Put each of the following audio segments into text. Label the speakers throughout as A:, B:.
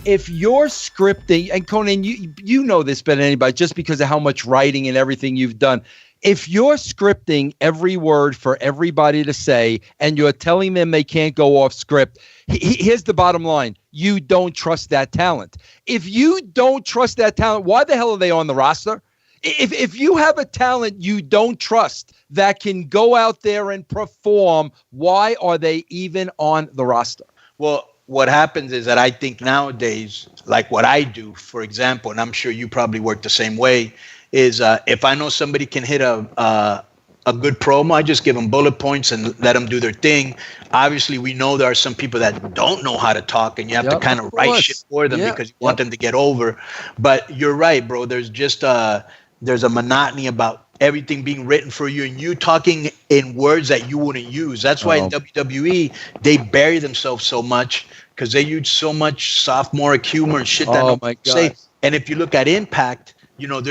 A: if you're scripting, and Konnan, you know this better than anybody, just because of how much writing and everything you've done. If you're scripting every word for everybody to say, and you're telling them they can't go off script, here's the bottom line: you don't trust that talent. If you don't trust that talent, why the hell are they on the roster? If you have a talent you don't trust that can go out there and perform, why are they even on the roster?
B: Well, what happens is that I think nowadays, like what I do, for example, and I'm sure you probably work the same way, is if I know somebody can hit a good promo, I just give them bullet points and let them do their thing. Obviously, we know there are some people that don't know how to talk, and you have to kind of write shit for them because you want them to get over. But you're right, bro. There's just there's a monotony about everything being written for you and you talking in words that you wouldn't use. That's why in WWE, they bury themselves so much because they use so much sophomoric humor and shit that nobody say. And if you look at Impact, you know,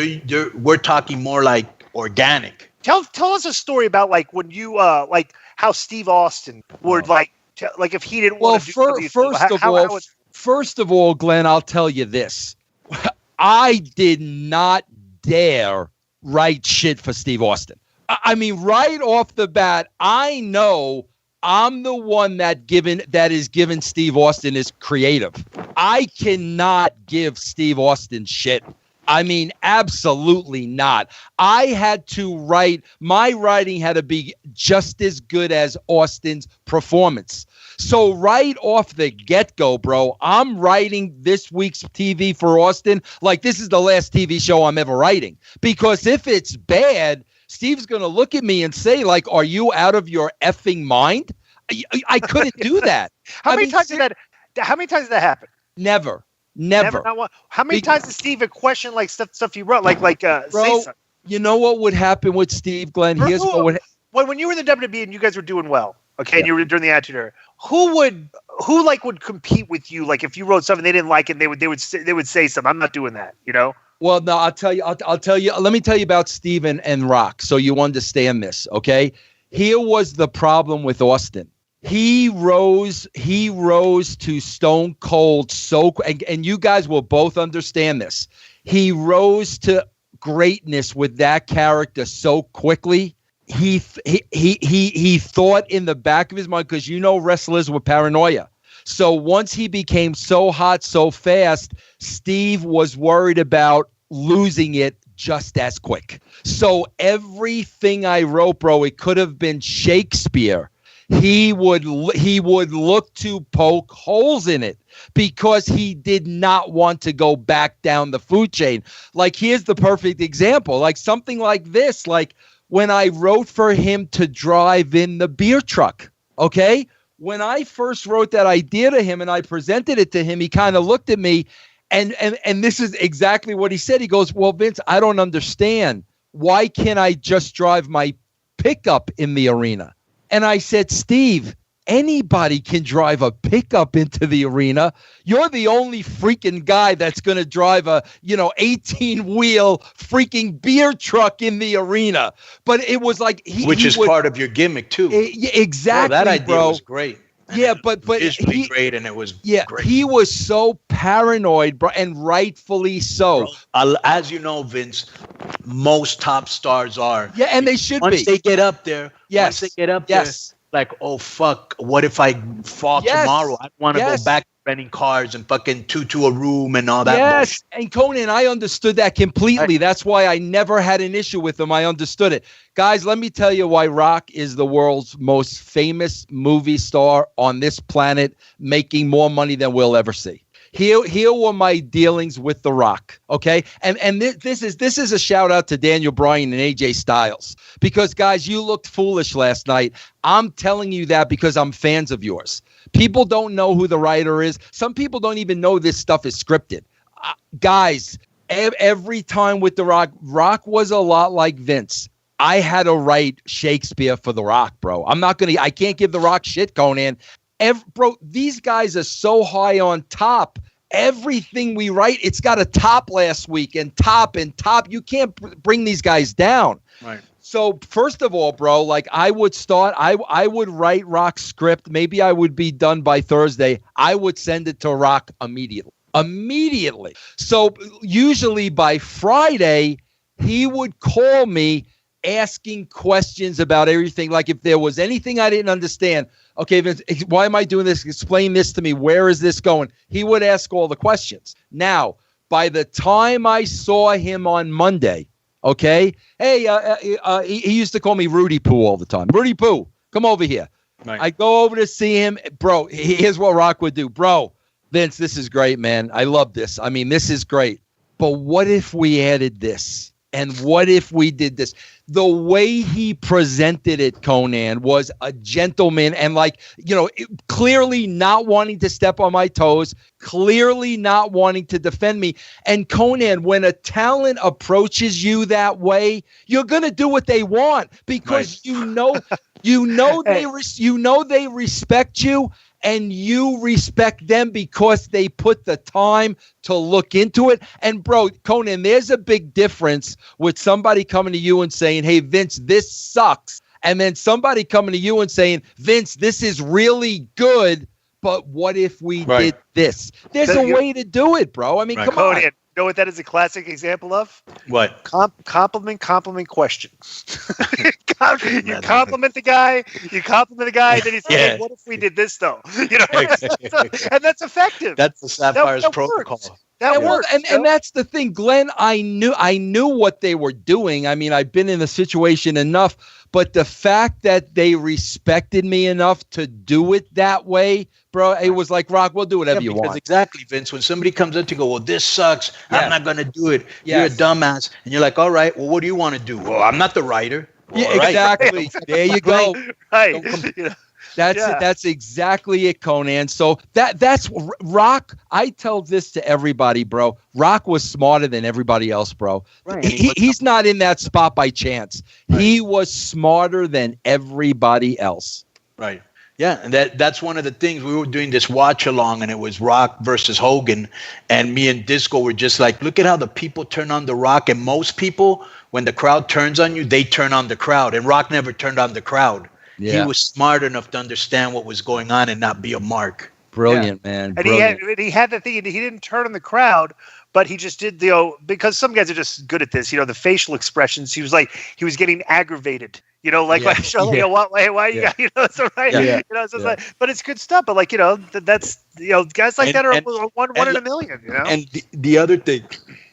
B: we're talking more like organic.
C: Tell us a story about like when you like how Steve Austin would like if he didn't want to do
A: First of all, Glenn, I'll tell you this. I did not dare write shit for Steve Austin. I mean, right off the bat, I know I'm the one that is given Steve Austin is creative. I cannot give Steve Austin shit. I mean, absolutely not. I had to write, my writing had to be just as good as Austin's performance. So right off the get-go, bro, I'm writing this week's TV for Austin like this is the last TV show I'm ever writing. Because if it's bad, Steve's going to look at me and say, like, are you out of your effing mind? I couldn't do that.
C: How many times did that happen?
A: Never.
C: How many times did Steve question like stuff you wrote? Like
A: bro,
C: say something?
A: You know what would happen with Steve, Glenn? Here's what would
C: when you were in the WWE and you guys were doing well, okay, and you were during the Attitude Era, who would compete with you? Like if you wrote something they didn't like and they would say something. I'm not doing that, you know?
A: Well, no, I'll tell you. Let me tell you about Steven and Rock so you understand this, okay? Here was the problem with Austin. He rose to Stone Cold and you guys will both understand this. He rose to greatness with that character so quickly. He thought in the back of his mind, because you know wrestlers were paranoia. So once he became so hot so fast, Steve was worried about losing it just as quick. So everything I wrote, bro, it could have been Shakespeare. He would look to poke holes in it because he did not want to go back down the food chain. Like, here's the perfect example. Like something like this, like when I wrote for him to drive in the beer truck, okay? When I first wrote that idea to him and I presented it to him, he kind of looked at me and this is exactly what he said. He goes, well, Vince, I don't understand. Why can't I just drive my pickup in the arena? And I said, Steve, anybody can drive a pickup into the arena. You're the only freaking guy that's going to drive a, 18-wheel freaking beer truck in the arena. But it was like
B: which is part of your gimmick too.
A: Exactly,
B: that idea was great.
A: Yeah, but
B: visually great, and it was great.
A: He was so paranoid, bro, and rightfully so.
B: Bro, as you know, Vince, most top stars are.
A: Yeah, and they should
B: once
A: be.
B: They get up there.
A: Yes.
B: Once they get up there, like, oh fuck, what if I fall tomorrow? I want to go back renting cars and fucking to a room and all that.
A: Yes, and Konnan, I understood that completely. That's why I never had an issue with him. I understood it. Guys, let me tell you why Rock is the world's most famous movie star on this planet, making more money than we'll ever see. Here were my dealings with The Rock, okay? And this is a shout out to Daniel Bryan and AJ Styles, because guys, you looked foolish last night. I'm telling you that because I'm fans of yours. People don't know who the writer is. Some people don't even know this stuff is scripted. Guys, every time with The Rock, Rock was a lot like Vince. I had to write Shakespeare for The Rock, bro. I can't give The Rock shit, Konnan. Bro, these guys are so high on top. Everything we write, it's got a top last week and top. You can't bring these guys down.
B: Right.
A: So first of all, bro, like I would write Rock's script. Maybe I would be done by Thursday. I would send it to Rock immediately. Immediately. So usually by Friday, he would call me asking questions about everything. Like if there was anything I didn't understand, okay, Vince, why am I doing this? Explain this to me. Where is this going? He would ask all the questions. Now, by the time I saw him on Monday, okay, hey, he used to call me Rudy Poo all the time. Rudy Poo, come over here. Right. I go over to see him. Bro, here's what Rock would do. Bro, Vince, this is great, man. I love this. I mean, this is great. But what if we added this? And what if we did this? The way he presented it, Konnan, was a gentleman and clearly not wanting to step on my toes, clearly not wanting to defend me. And Konnan, when a talent approaches you that way, you're going to do what they want because they respect you. And you respect them because they put the time to look into it. And, bro, Konnan, there's a big difference with somebody coming to you and saying, hey, Vince, this sucks. And then somebody coming to you and saying, Vince, this is really good, but what if we did this? There's a way to do it, bro. I mean, come on.
C: You know what that is a classic example of?
B: What?
C: Compliment question. You compliment the guy, and then he says, hey, what if we did this, though? And that's effective.
B: That's the Sapphire's protocol.
C: That works.
A: And that's the thing, Glenn. I knew what they were doing. I mean, I've been in the situation enough, but the fact that they respected me enough to do it that way, bro, it was like, Rock, we'll do whatever you want.
B: Exactly, Vince. When somebody comes up to go, well, this sucks. I'm not going to do it. You're a dumbass. And you're like, all right, well, what do you want to do? Well, I'm not the writer.
A: Yeah, exactly. There you go.
C: Right.
A: That's exactly it, Konnan. So that's Rock. I tell this to everybody, bro. Rock was smarter than everybody else, bro. Right. He's not in that spot by chance. Right. He was smarter than everybody else.
B: Right. Yeah, and that's one of the things. We were doing this watch along, and it was Rock versus Hogan, and me and Disco were just like, look at how the people turn on the Rock, and most people, when the crowd turns on you, they turn on the crowd, and Rock never turned on the crowd. Yeah. He was smart enough to understand what was going on and not be a mark.
A: Brilliant, man.
C: And
A: brilliant.
C: he had the thing. He didn't turn on the crowd, but he just did because some guys are just good at this. The facial expressions. He was getting aggravated. Why you got, it's all right. Yeah. But it's good stuff. But that's guys like that are one in a million.
B: And the other thing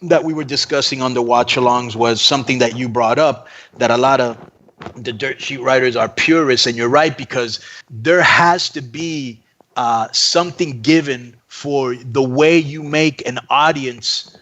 B: that we were discussing on the watch-alongs was something that you brought up, that a lot of the dirt sheet writers are purists, and you're right, because there has to be something given for the way you make an audience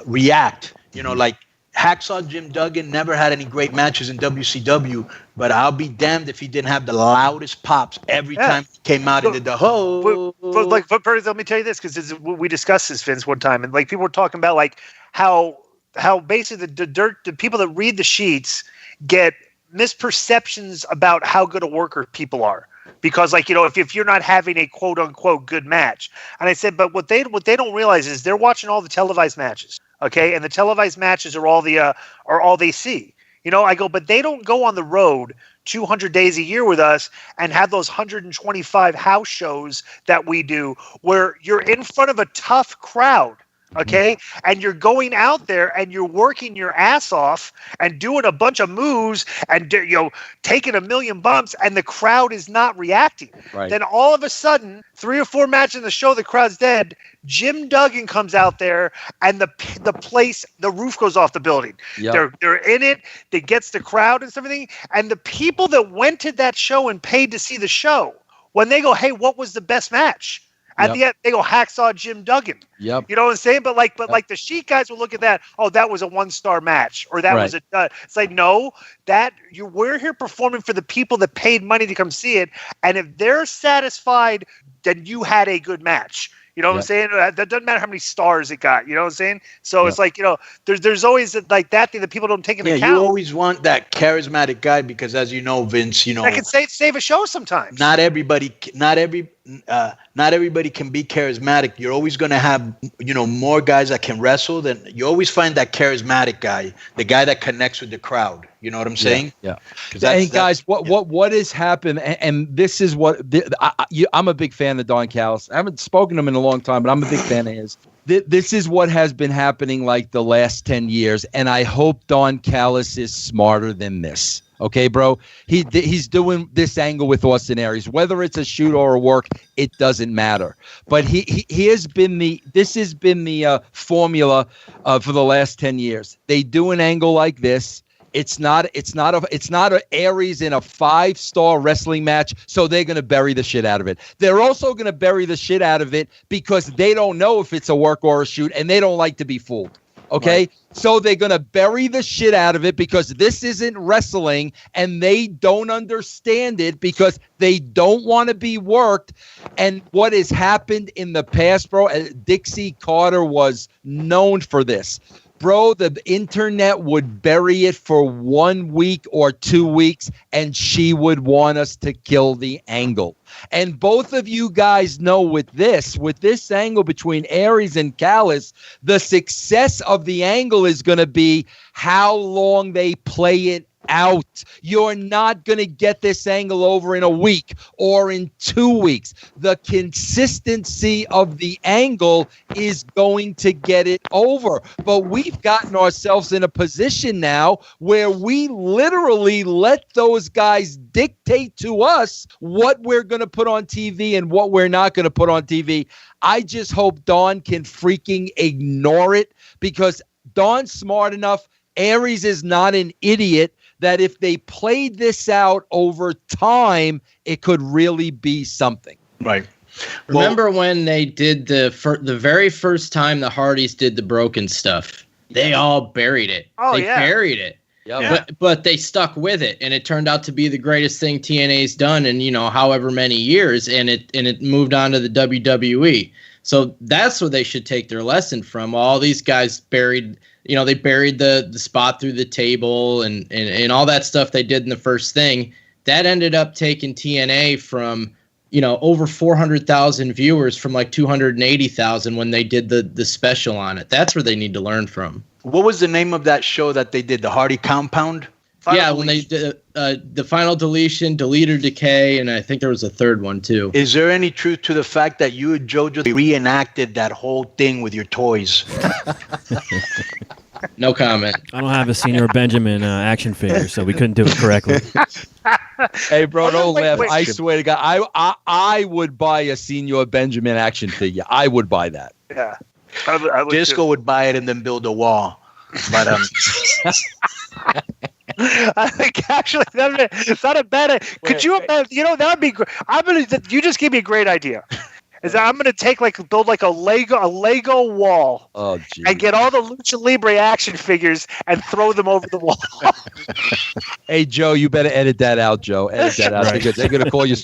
B: react. Like Hacksaw Jim Duggan never had any great matches in WCW, but I'll be damned if he didn't have the loudest pops every time he came out and did the ho.
C: But let me tell you this, because we discussed this, Vince, one time, and people were talking about how basically the people that read the sheets get misperceptions about how good a worker people are. Because if you're not having a quote unquote good match, and I said, but what they don't realize is they're watching all the televised matches, okay, and the televised matches are all they see. I go, but they don't go on the road 200 days a year with us and have those 125 house shows that we do, where you're in front of a tough crowd. Okay. And you're going out there and you're working your ass off and doing a bunch of moves and, taking a million bumps, and the crowd is not reacting. Right. Then all of a sudden, 3 or 4 matches in the show, the crowd's dead. Jim Duggan comes out there and the roof goes off the building. Yep. They're in it. It gets the crowd and everything. And the people that went to that show and paid to see the show, when they go, hey, what was the best match? At the end, they go Hacksaw Jim Duggan. Yep. You know what I'm saying? But the sheet guys will look at that. Oh, that was a 1-star match, or that was a. It's like, no, we're here performing for the people that paid money to come see it, and if they're satisfied, then you had a good match. You know what I'm saying? That doesn't matter how many stars it got. You know what I'm saying? So it's like, there's always that thing that people don't take into account.
B: You always want that charismatic guy, because, as you know, Vince,
C: that can save a show sometimes.
B: Not everybody can be charismatic. You're always going to have, more guys that can wrestle. Than you always find that charismatic guy, the guy that connects with the crowd. You know what I'm saying?
A: Yeah. Hey guys, what has happened? And this is what I'm a big fan of Don Callis. I haven't spoken to him in a long time, but I'm a big fan of his. This is what has been happening like the last 10 years, and I hope Don Callis is smarter than this. Okay, bro? He's doing this angle with Austin Aries. Whether it's a shoot or a work, it doesn't matter. But this has been the formula for the last 10 years. They do an angle like this. It's not a Aries in a 5-star wrestling match, so they're going to bury the shit out of it. They're also going to bury the shit out of it because they don't know if it's a work or a shoot, and they don't like to be fooled. Okay? Right. So they're going to bury the shit out of it because this isn't wrestling, and they don't understand it because they don't want to be worked. And what has happened in the past, bro, Dixie Carter was known for this. Bro, the internet would bury it for 1 week or 2 weeks, and she would want us to kill the angle. And both of you guys know with this angle between Aries and Callis, the success of the angle is going to be how long they play it out. You're not going to get this angle over in a week or in 2 weeks. The consistency of the angle is going to get it over. But we've gotten ourselves in a position now where we literally let those guys dictate to us what we're going to put on TV and what we're not going to put on TV. I just hope Dawn can freaking ignore it because Dawn's smart enough. Aries is not an idiot that if they played this out over time, it could really be something.
B: Right.
D: Remember when they did the very first time the Hardys did the broken stuff? They all buried it.
C: Oh,
D: they buried it.
A: Yep.
D: Yeah. But they stuck with it, and it turned out to be the greatest thing TNA's done in however many years, and it moved on to the WWE. So that's where they should take their lesson from. All these guys buried. They buried the spot through the table and all that stuff they did in the first thing. That ended up taking TNA from, over 400,000 viewers from like 280,000 when they did the special on it. That's where they need to learn from.
B: What was the name of that show that they did, the Hardy Compound?
D: When they did the Final Deletion, Delete or Decay, and I think there was a third one too.
B: Is there any truth to the fact that you and JoJo reenacted that whole thing with your toys?
D: No comment.
E: I don't have a Senior Benjamin action figure, so we couldn't do it correctly.
A: Hey, bro, don't laugh. I swear to God, I would buy a Senior Benjamin action figure. I would buy that.
C: Yeah. I would
B: Disco would buy it and then build a wall. But
C: I think actually it's not a bad idea. Could you imagine? That would be great. You just gave me a great idea. Is that I'm going to build like a Lego wall and get all the Lucha Libre action figures and throw them over the wall.
A: Hey, Joe, you better edit that out, Joe. Edit that out. Right. They're going to call you,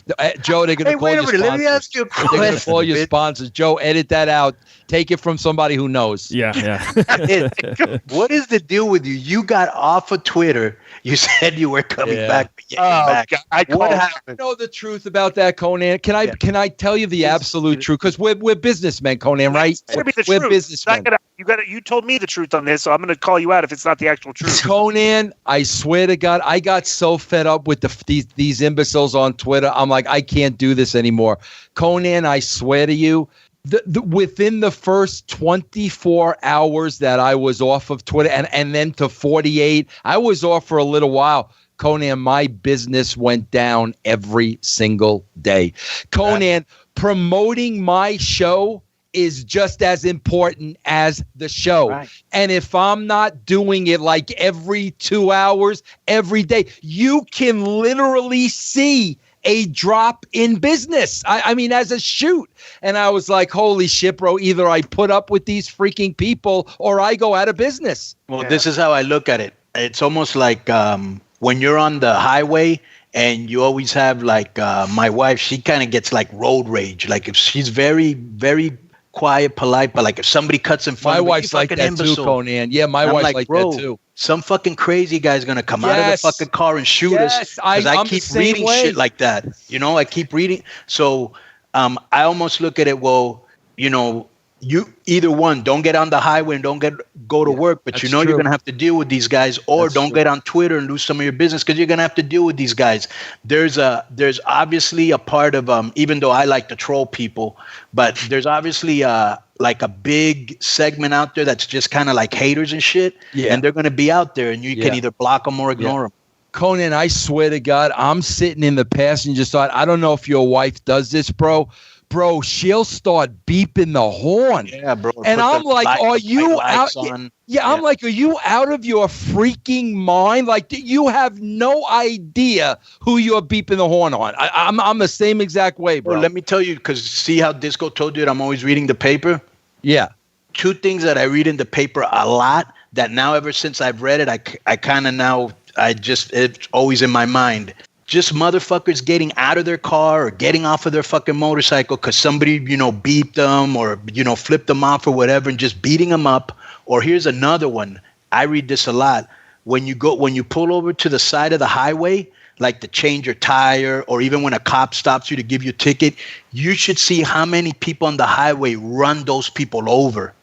A: Joe. They're going to call you sponsors.
B: Let me ask you a question.
A: They're going to call you sponsors. Joe, edit that out. Take it from somebody who knows.
E: Yeah.
B: What is the deal with you? You got off of Twitter. You said you were coming back. But back.
C: What
A: I
C: happened?
A: know the truth about that, Konnan. Can I tell you the absolute truth? Because we're businessmen, Konnan, right? We're businessmen.
C: You told me the truth on this, so I'm going to call you out if it's not the actual truth.
A: Konnan, I swear to God, I got so fed up with these imbeciles on Twitter. I'm like, I can't do this anymore. Konnan, I swear to you, within the first 24 hours that I was off of Twitter and then to 48, I was off for a little while. Konnan, my business went down every single day. Konnan, promoting my show is just as important as the show. Right. And if I'm not doing it like every 2 hours, every day, you can literally see a drop in business. I mean, as a shoot. And I was like, holy shit, bro, either I put up with these freaking people or I go out of business.
B: Well, This is how I look at it. It's almost like when you're on the highway and you always have like my wife, she kind of gets like road rage. Like if she's very, very quiet, polite, but like if somebody cuts in front of me,
A: my wife's like that too, Konnan. Yeah, my wife's like that too.
B: Some fucking crazy guy's gonna come out of the fucking car and shoot us because I keep reading shit like that. I keep reading. So I almost look at it, well, you either one, don't get on the highway and don't go to work, but you know you're gonna have to deal with these guys, or don't get on Twitter and lose some of your business because you're gonna have to deal with these guys. There's obviously a part of even though I like to troll people, but there's obviously like a big segment out there that's just kind of like haters and shit, and they're gonna be out there, and you can either block them or ignore them.
A: Konnan, I swear to God, I'm sitting in the passenger side. I don't know if your wife does this, bro. Bro, she'll start beeping the horn.
B: Yeah, bro.
A: And I'm like, are you out? I'm like, are you out of your freaking mind? Like, you have no idea who you're beeping the horn on. I'm the same exact way, bro.
B: Well, let me tell you, because see how Disco told you that I'm always reading the paper?
A: Yeah.
B: Two things that I read in the paper a lot that now ever since I've read it, I kind of now, it's always in my mind. Just motherfuckers getting out of their car or getting off of their fucking motorcycle because somebody, beeped them or, flipped them off or whatever and just beating them up. Or here's another one. I read this a lot. When you pull over to the side of the highway, like to change your tire, or even when a cop stops you to give you a ticket, you should see how many people on the highway run those people over.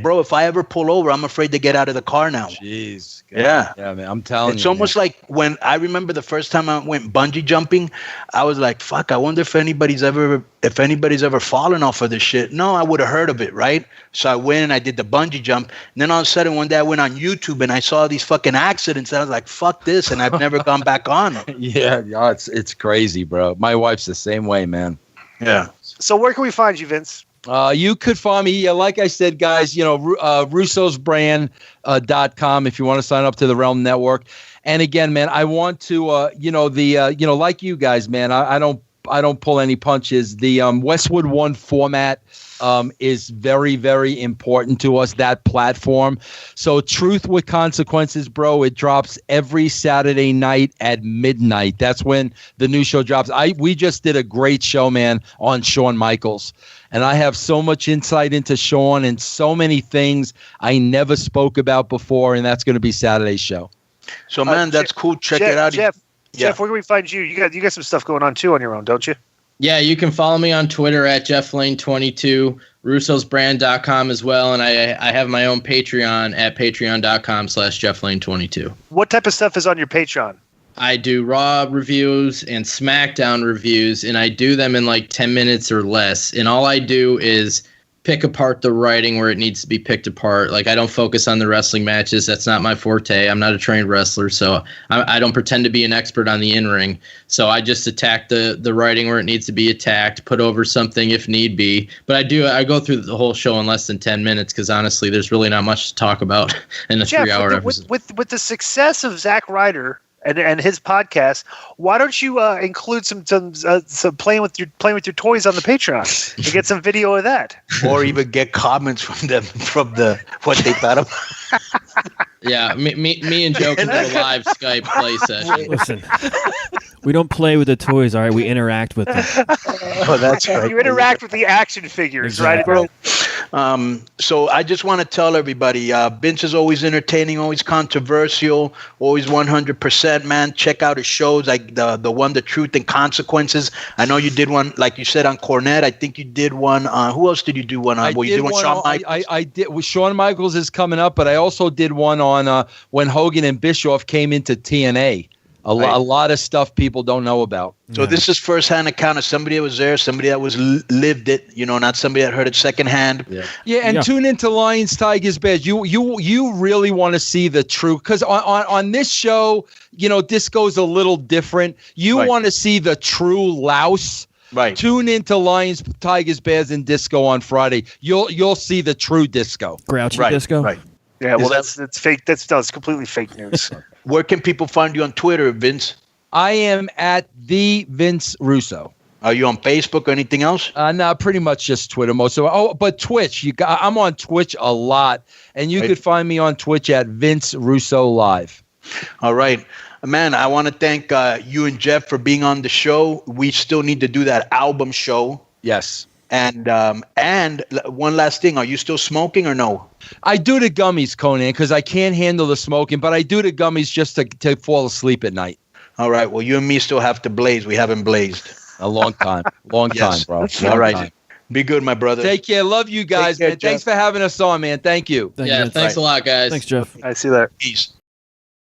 B: Bro, if I ever pull over, I'm afraid to get out of the car now.
A: Jeez.
B: Yeah.
A: Yeah, man. I'm telling you.
B: It's almost like when I remember the first time I went bungee jumping, I was like, fuck, I wonder if anybody's ever fallen off of this shit. No, I would have heard of it, right? So I went and I did the bungee jump. And then all of a sudden one day I went on YouTube and I saw these fucking accidents. And I was like, fuck this. And I've never gone back on it.
A: Yeah, it's crazy, bro. My wife's the same way, man.
B: Yeah.
C: So where can we find you, Vince?
A: You could find me, like I said, guys, russosbrand.com if you want to sign up to the Realm Network. And again, man, I want to, like you guys, man, I don't pull any punches. The Westwood One format is very, very important to us, that platform. So Truth with Consequences, bro, it drops every Saturday night at midnight. That's when the new show drops. We just did a great show, man, on Shawn Michaels. And I have so much insight into Shawn and so many things I never spoke about before, and that's going to be Saturday's show.
B: So, man, that's cool. Check it out.
C: Jeff, where can we find you? You got some stuff going on, too, on your own, don't you?
D: Yeah, you can follow me on Twitter at JeffLane22, russosbrand.com as well, and I have my own Patreon at patreon.com/JeffLane22.
C: What type of stuff is on your Patreon?
D: I do Raw reviews and SmackDown reviews, and I do them in like 10 minutes or less. And all I do is pick apart the writing where it needs to be picked apart. Like, I don't focus on the wrestling matches. That's not my forte. I'm not a trained wrestler, so I don't pretend to be an expert on the in-ring. So I just attack the writing where it needs to be attacked, put over something if need be. But I go through the whole show in less than 10 minutes because, honestly, there's really not much to talk about in a 3-hour episode.
C: With the success of Zack Ryder and his podcast, why don't you include some playing with your toys on the Patreon and get some video of that,
B: or even get comments from them from what they thought of.
D: Yeah, me and Joe can do a live Skype play session.
E: Listen, we don't play with the toys, all right? We interact with them.
B: Oh, that's right.
C: You interact with the action figures,
E: exactly.
C: Right?
B: So I just want to tell everybody, Vince is always entertaining, always controversial, always 100%, man. Check out his shows, like the one, The Truth and Consequences. I know you did one, like you said, on Cornette. I think you did one on, who else did you do one on? You did one Shawn Michaels?
A: I did. Well, Shawn Michaels is coming up, but I also did one on when Hogan and Bischoff came into TNA. A lot of stuff people don't know about.
B: So this is firsthand account of somebody that was there, somebody that was lived it, not somebody that heard it secondhand.
A: And tune into Lions, Tigers, Bears. You really want to see the truth, because on this show, Disco's a little different. You want to see the true louse.
B: Right.
A: Tune into Lions, Tigers, Bears, and Disco on Friday. You'll see the true Disco.
E: Grouchy Disco.
B: Right.
C: Yeah. Well, that's fake. That's completely fake news.
B: Where can people find you on Twitter, Vince?
A: I am at the Vince Russo.
B: Are you on Facebook or anything else?
A: No, pretty much just Twitter most of it. But Twitch. I'm on Twitch a lot, and you could find me on Twitch at Vince Russo Live.
B: All right. Man, I want to thank you and Jeff for being on the show. We still need to do that album show.
A: Yes.
B: And one last thing. Are you still smoking or no?
A: I do the gummies, Konnan, because I can't handle the smoking, but I do the gummies just to fall asleep at night.
B: All right. Well, you and me still have to blaze. We haven't blazed.
A: A long time. Long time, bro.
B: All right.
A: Time.
B: Be good, my brother.
A: Take care. Love you guys,
B: care,
A: man. Thanks for having us on, man. Thank you.
E: Thanks
D: a lot, guys.
E: Thanks, Jeff.
C: I see that.
B: Peace.